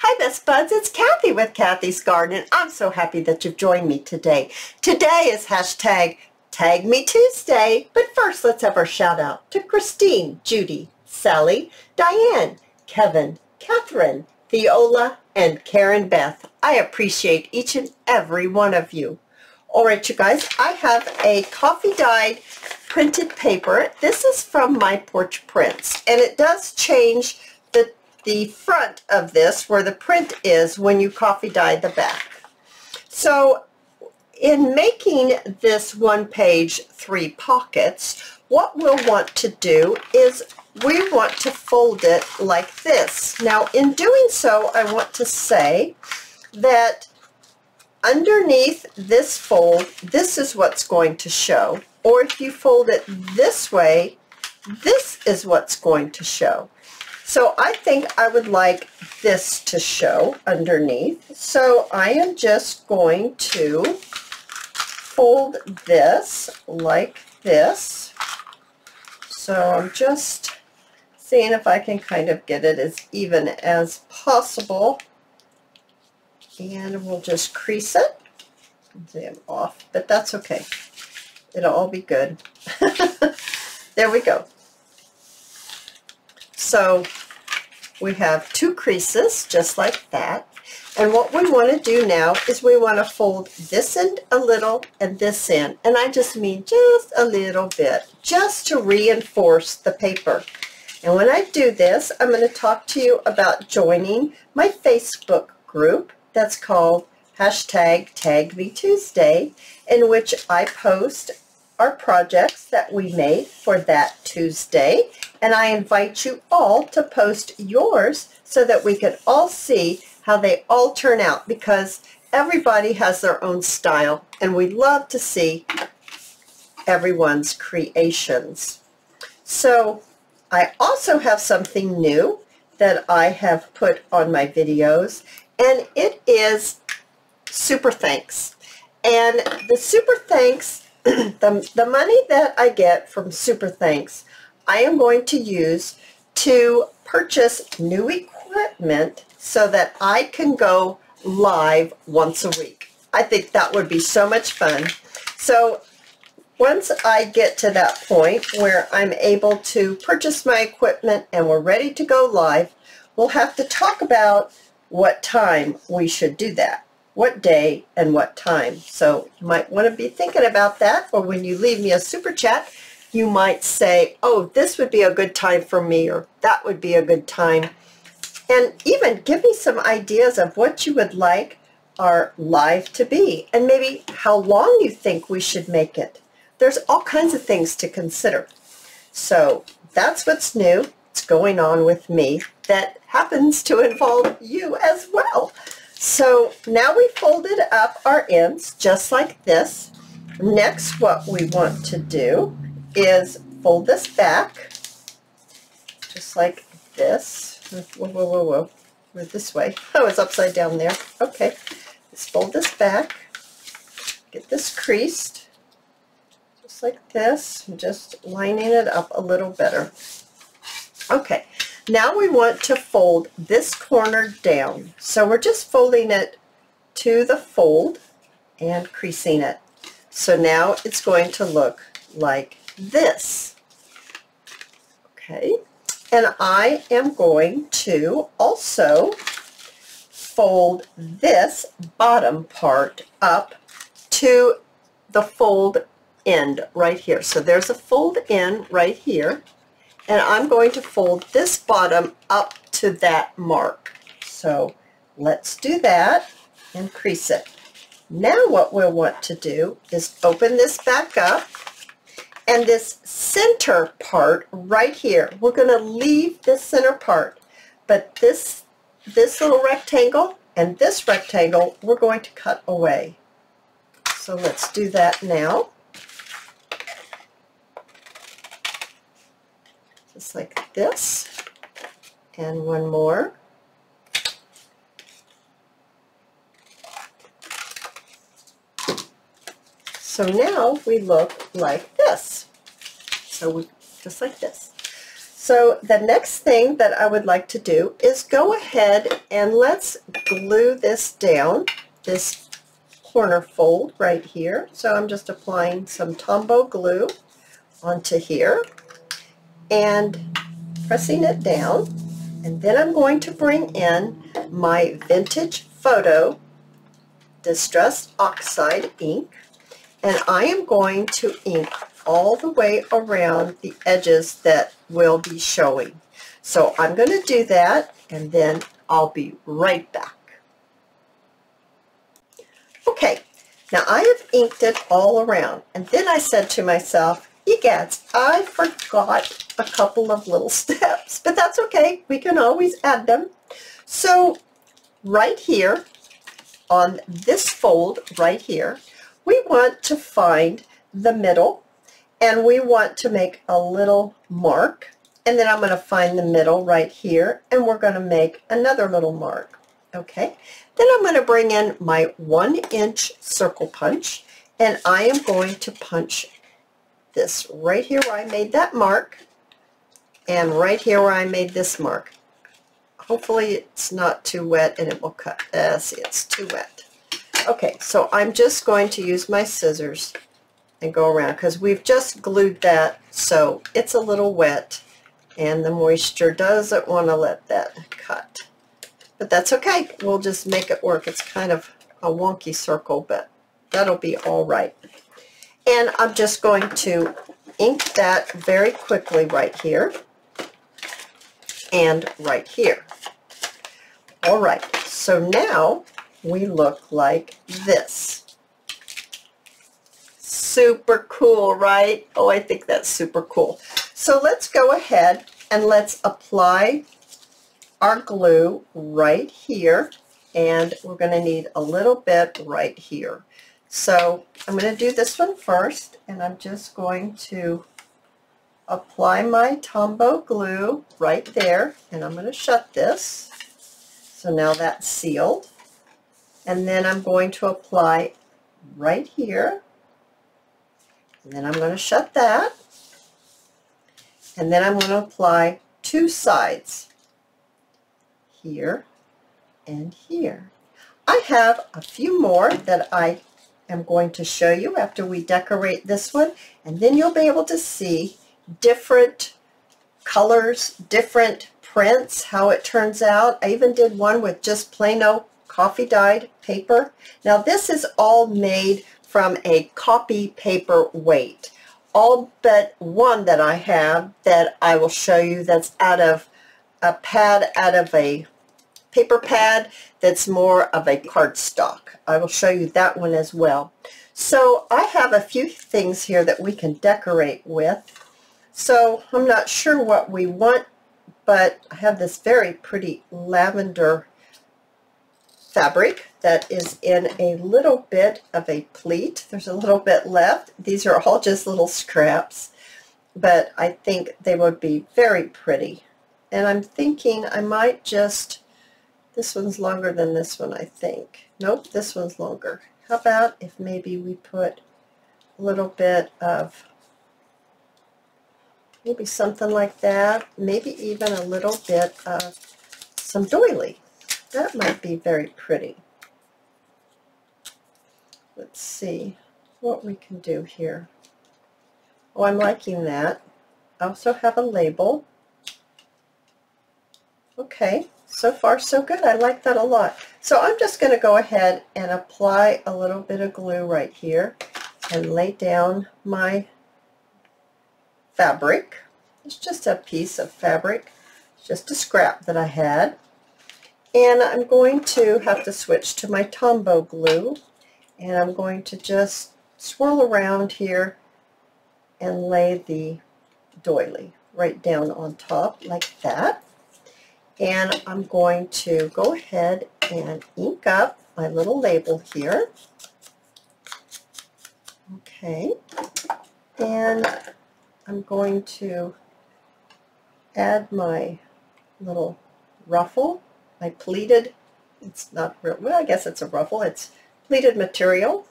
Hi Best Buds, it's Cathy with Cathy's Garden, and I'm so happy that you've joined me today. Today is hashtag #TagMeTuesday, but first let's have our shout out to Christine, Judy, Sally, Diane, Kevin, Catherine, Viola, and Karen Beth. I appreciate each and every one of you. Alright you guys, I have a coffee dyed printed paper. This is from My Porch Prints, and it does change the front of this where the print is when you coffee dye the back. So in making this one page 3 pockets, what we'll want to do is we want to fold it like this. Now in doing so, I want to say that underneath this fold, this is what's going to show. Or if you fold it this way, this is what's going to show. So I think I would like this to show underneath. So I am just going to fold this like this. So I'm just seeing if I can kind of get it as even as possible. And we'll just crease it. See, I'm off, but that's okay. It'll all be good. There we go. So we have 2 creases just like that, and what we want to do now is we want to fold this end a little and this end, and I just mean just a little bit, just to reinforce the paper. And when I do this, I'm going to talk to you about joining my Facebook group that's called #TagMeTuesday, in which I post our projects that we made for that Tuesday, and I invite you all to post yours so that we can all see how they all turn out, because everybody has their own style and we love to see everyone's creations. So I also have something new that I have put on my videos, and it is Super Thanks. And the Super Thanks, the money that I get from Super Thanks, I am going to use to purchase new equipment so that I can go live once a week. I think that would be so much fun. So once I get to that point where I'm able to purchase my equipment and we're ready to go live, we'll have to talk about what time we should do that. What day and what time. So you might want to be thinking about that, or when you leave me a super chat, you might say, oh, this would be a good time for me, or that would be a good time. And even give me some ideas of what you would like our live to be, and maybe how long you think we should make it. There's all kinds of things to consider. So that's what's new. It's going on with me that happens to involve you as well. So now we folded up our ends just like this. Next, what we want to do is fold this back just like this. Whoa, whoa, whoa, whoa. We're this way. Oh, it's upside down there. Okay. Let's fold this back. Get this creased just like this. I'm just lining it up a little better. Okay. Now we want to fold this corner down. So we're just folding it to the fold and creasing it. So now it's going to look like this. Okay. And I am going to also fold this bottom part up to the fold end right here. So there's a fold end right here. And I'm going to fold this bottom up to that mark. So let's do that and crease it. Now what we'll want to do is open this back up, and this center part right here, we're going to leave this center part, but this little rectangle and this rectangle we're going to cut away. So let's do that now. Just like this, and one more. So now we look like this. So we just like this. So the next thing that I would like to do is go ahead and let's glue this down, this corner fold right here. So I'm just applying some Tombow glue onto here and pressing it down. And then I'm going to bring in my Vintage Photo Distressed Oxide ink, and I am going to ink all the way around the edges that will be showing. So I'm going to do that, and then I'll be right back. Okay, now I have inked it all around, and then I said to myself, egads, I forgot a couple of little steps, but that's okay, we can always add them. So right here on this fold right here, we want to find the middle, and we want to make a little mark, and then I'm going to find the middle right here, and we're going to make another little mark. Okay, then I'm going to bring in my 1-inch circle punch, and I am going to punch this right here where I made that mark, and right here where I made this mark. Hopefully it's not too wet and it will cut. See, it's too wet. Okay, so I'm just going to use my scissors and go around because we've just glued that, so it's a little wet and the moisture doesn't want to let that cut. But that's okay, we'll just make it work. It's kind of a wonky circle, but that'll be all right. And I'm just going to ink that very quickly right here and right here. All right, so now we look like this. Super cool, right? Oh, I think that's super cool. So let's go ahead and let's apply our glue right here, and we're going to need a little bit right here. So I'm going to do this one first, and I'm just going to apply my Tombow glue right there, and I'm going to shut this. So now that's sealed. And then I'm going to apply right here, and then I'm going to shut that, and then I'm going to apply 2 sides, here and here. I have a few more that I am going to show you after we decorate this one, and then you'll be able to see different colors, different prints, how it turns out. I even did one with just plain old coffee dyed paper. Now this is all made from a copy paper weight. All but one that I have that I will show you that's out of a pad, out of a paper pad that's more of a cardstock. I will show you that one as well. So I have a few things here that we can decorate with. So I'm not sure what we want, but I have this very pretty lavender fabric that is in a little bit of a pleat. There's a little bit left. These are all just little scraps, but I think they would be very pretty. And I'm thinking I might just, this one's longer than this one, I think. Nope, this one's longer. How about if maybe we put a little bit of, maybe something like that, maybe even a little bit of some doily. That might be very pretty. Let's see what we can do here. Oh, I'm liking that. I also have a label. Okay, so far so good. I like that a lot. So I'm just going to go ahead and apply a little bit of glue right here and lay down my fabric. It's just a piece of fabric, just a scrap that I had. And I'm going to have to switch to my Tombow glue, and I'm going to just swirl around here and lay the doily right down on top like that. And I'm going to go ahead and ink up my little label here. Okay, and I'm going to add my little ruffle, my pleated, it's not real, well, I guess it's a ruffle, it's pleated material.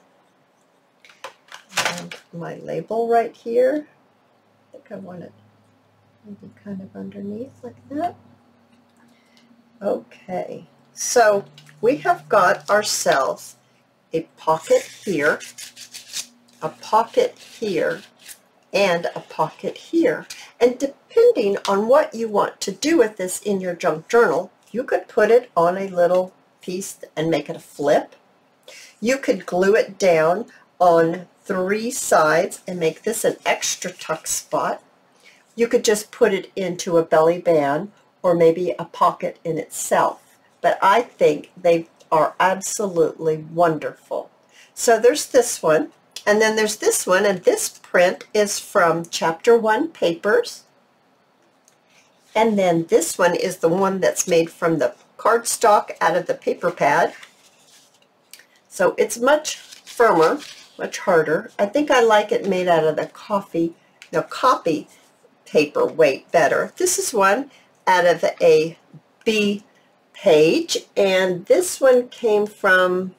And my label right here, I think I want it Maybe kind of underneath like that. Okay, so we have got ourselves a pocket here, a pocket here, and a pocket here. And depending on what you want to do with this in your junk journal, you could put it on a little piece and make it a flip. You could glue it down on 3 sides and make this an extra tuck spot. You could just put it into a belly band or maybe a pocket in itself. But I think they are absolutely wonderful. So there's this one, and then there's this one, and this print is from Chapter 1 Papers. And then this one is the one that's made from the cardstock out of the paper pad. So it's much firmer, much harder. I think I like it made out of the copy paper weight better. This is one out of a B page, and this one came from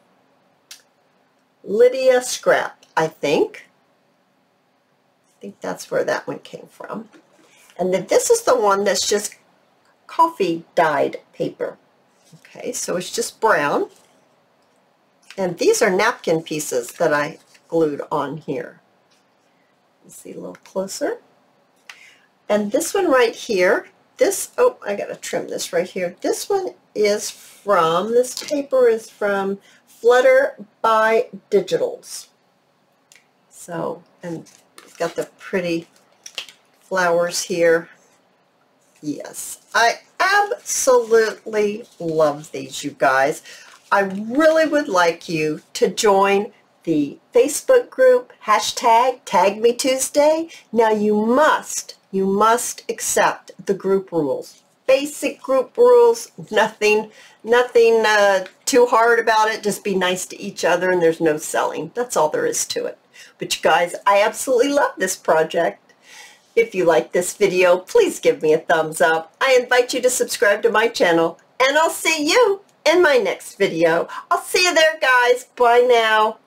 Lydia Scrap, I think. I think that's where that one came from. And then this is the one that's just coffee dyed paper. Okay, so it's just brown. And these are napkin pieces that I glued on here. Let's see a little closer. And this one right here, this, oh, I gotta trim this right here. This one is from, this paper is from Flutter by Digitals. So, and it's got the pretty flowers here. Yes, I absolutely love these, you guys. I really would like you to join the Facebook group, hashtag #TagMeTuesday. Now you must accept the group rules. Basic group rules, nothing too hard about it. Just be nice to each other, and there's no selling. That's all there is to it. But you guys, I absolutely love this project. If you like this video, please give me a thumbs up. I invite you to subscribe to my channel, and I'll see you in my next video. I'll see you there, guys. Bye now.